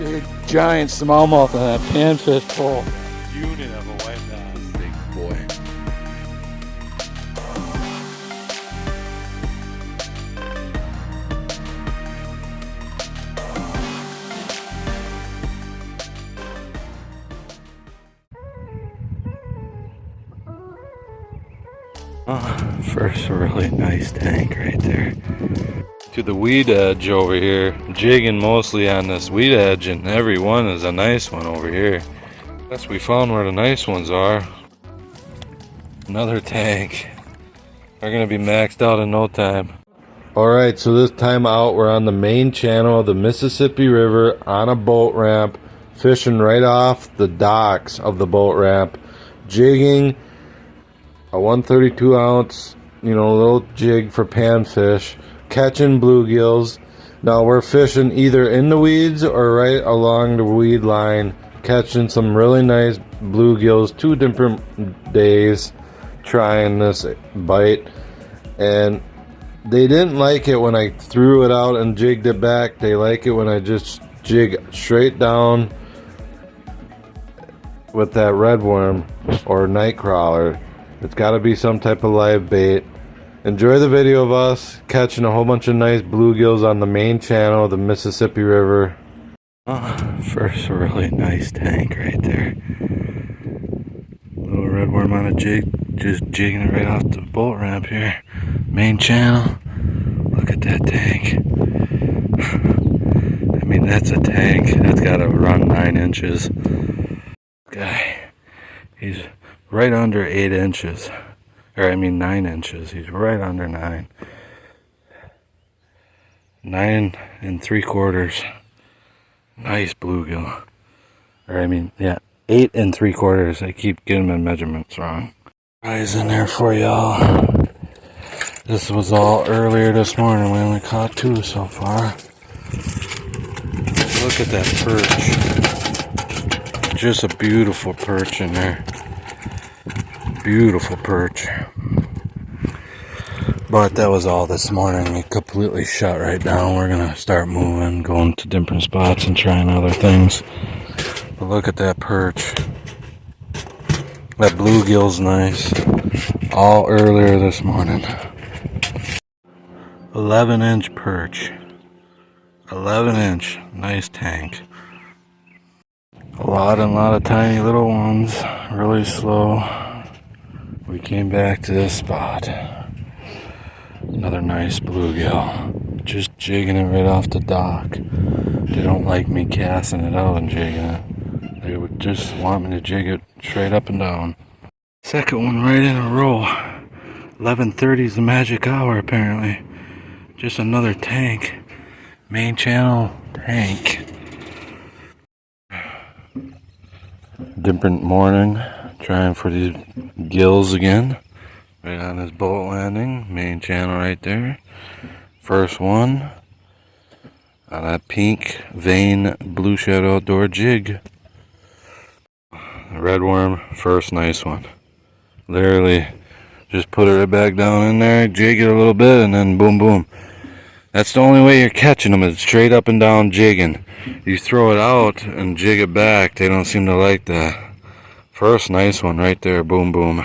Big giant smallmouth on that panfish pole. Unit of a white bass. Big boy. First really nice tank right there. To the weed edge over here, jigging mostly on this weed edge, and every one is a nice one over here. Guess we found where the nice ones are. Another tank. They're gonna be maxed out in no time. Alright, so this time out we're on the main channel of the Mississippi River on a boat ramp, fishing right off the docks of the boat ramp, jigging a 132 ounce, little jig for panfish, catching bluegills. Now we're fishing either in the weeds or right along the weed line, catching some really nice bluegills. 2 different days trying this bite, and they didn't like it when I threw it out and jigged it back. They like it when I just jig straight down with that red worm or nightcrawler. It's got to be some type of live bait. Enjoy the video of us catching a whole bunch of nice bluegills on the main channel of the Mississippi River. First really nice tank right there. Little red worm on a jig, just jigging it right off the boat ramp here. Main channel. Look at that tank. I mean, that's a tank. That's got to run 9 inches. Guy, he's right under 8 inches. Or I mean 9 inches. He's right under 9. 9 3/4. Nice bluegill. Or I mean, yeah, 8 3/4. I keep getting my measurements wrong. Eyes in there for y'all. This was all earlier this morning. We only caught 2 so far. Look at that perch. Just a beautiful perch in there. Beautiful perch. But that was all this morning. We completely shut right down. We're gonna start moving, going to different spots and trying other things. But look at that perch. That bluegill's nice. All earlier this morning. 11-inch perch. 11-inch. Nice tank. A lot of tiny little ones. Really slow. We came back to this spot. Another nice bluegill. Just jigging it right off the dock. They don't like me casting it out and jigging it. They would just want me to jig it straight up and down. Second one right in a row. 11:30 is the magic hour apparently. Just another tank. Main channel tank. Different morning. Trying for these gills again. Right on this boat landing. Main channel right there. First one. On that pink vein blue shadow outdoor jig. Red worm. First nice one. Literally just put it right back down in there. Jig it a little bit and then boom boom. That's the only way you're catching them, is straight up and down jigging. You throw it out and jig it back, they don't seem to like that. First nice one right there, boom boom.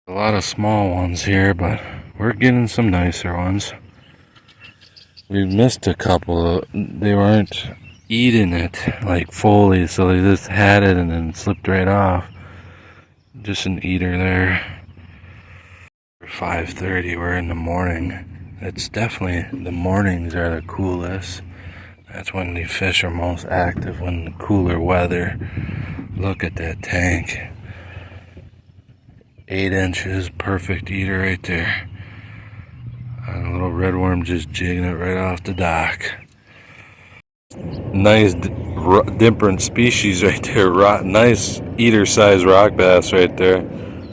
A lot of small ones here, but we're getting some nicer ones. We missed a couple, they weren't eating it like fully, so they just had it and then slipped right off. Just an eater there. 5:30, we're in the morning. It's definitely, the mornings are the coolest. That's when the fish are most active, when the cooler weather. Look at that tank. 8 inches, perfect eater right there. And a little red worm just jigging it right off the dock. Nice different species right there. Nice eater size rock bass right there.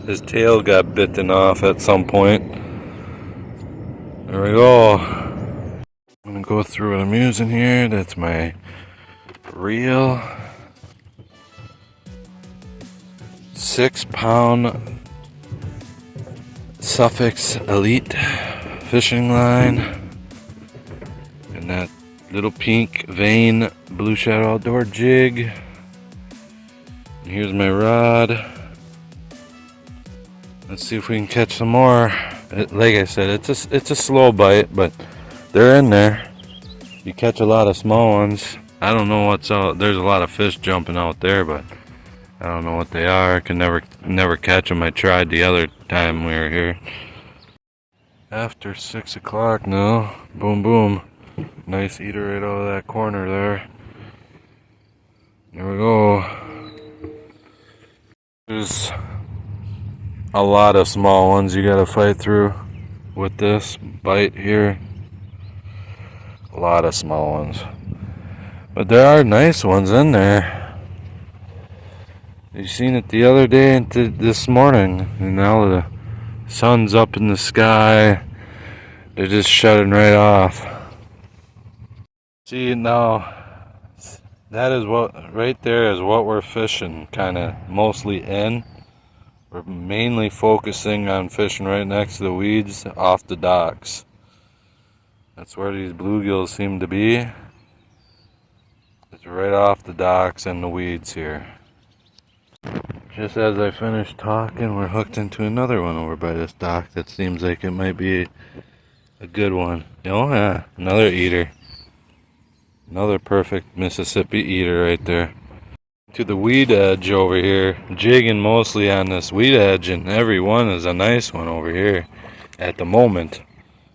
His tail got bitten off at some point. There we go. I'm gonna go through what I'm using here. That's my reel. 6-pound Sufix Elite fishing line. And that Little pink vein blue shadow outdoor jig. And here's my rod. Let's see if we can catch some more. Like I said, it's a slow bite, but they're in there. You catch a lot of small ones. I don't know what's out. There's a lot of fish jumping out there, but I don't know what they are. I can never catch them. I tried the other time we were here. After 6 o'clock now. Boom, boom. Nice eater right out of that corner there. There we go. There's a lot of small ones you gotta fight through with this bite here. A lot of small ones. But there are nice ones in there. You seen it the other day and this morning. And now the sun's up in the sky. They're just shutting right off. See now, that is what, right there is what we're fishing, kind of mostly in. We're mainly focusing on fishing right next to the weeds off the docks. That's where these bluegills seem to be. It's right off the docks and the weeds here. Just as I finished talking, we're hooked into another one over by this dock that seems like it might be a good one. Oh yeah, another eater. Another perfect Mississippi eater right there. To the weed edge over here, jigging mostly on this weed edge, and every one is a nice one over here at the moment.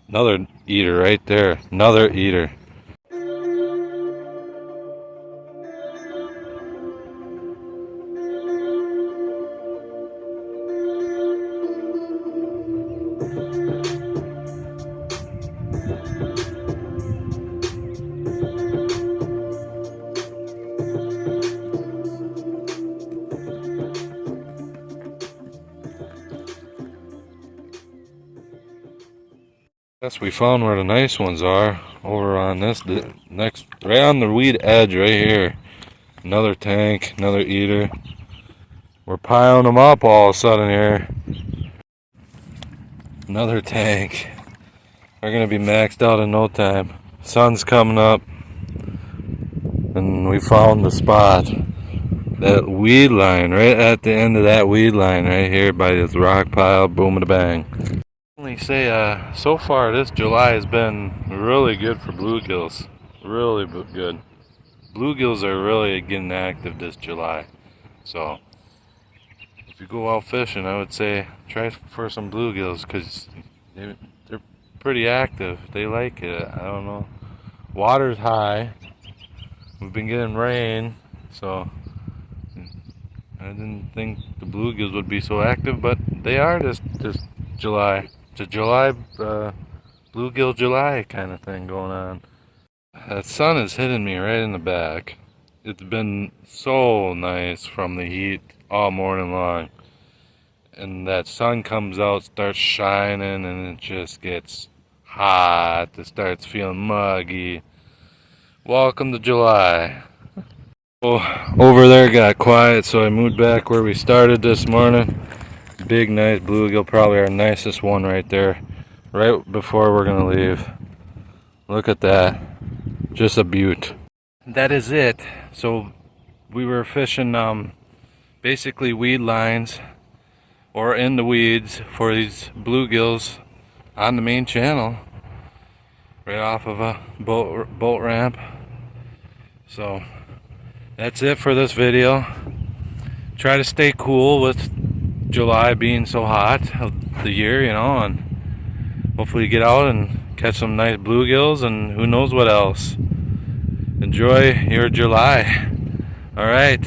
Another eater right there, another eater. Yes, we found where the nice ones are, over on this next, right on the weed edge right here. Another tank, another eater. We're piling them up all of a sudden here. Another tank. They're gonna be maxed out in no time. Sun's coming up, and we found the spot. That weed line, right at the end of that weed line right here by this rock pile, boom and a bang. Say so far this July has been really good for bluegills. Really good. Bluegills are really getting active this July. So if you go out fishing, I would say try for some bluegills, because they're pretty active. They like it. I don't know. Water's high. We've been getting rain, so I didn't think the bluegills would be so active, but they are this July. It's a July, bluegill July kind of thing going on. That sun is hitting me right in the back. It's been so nice from the heat all morning long. And that sun comes out, starts shining, and it just gets hot. It starts feeling muggy. Welcome to July. Oh, over there got quiet, so I moved back where we started this morning. Big, nice bluegill, probably our nicest one right there, right before we're gonna leave. Look at that, just a beaut. That is it. So we were fishing basically weed lines, or in the weeds, for these bluegills on the main channel, right off of a boat ramp. So that's it for this video. Try to stay cool with July being so hot of the year, you know, and hopefully get out and catch some nice bluegills and who knows what else. Enjoy your July. All right.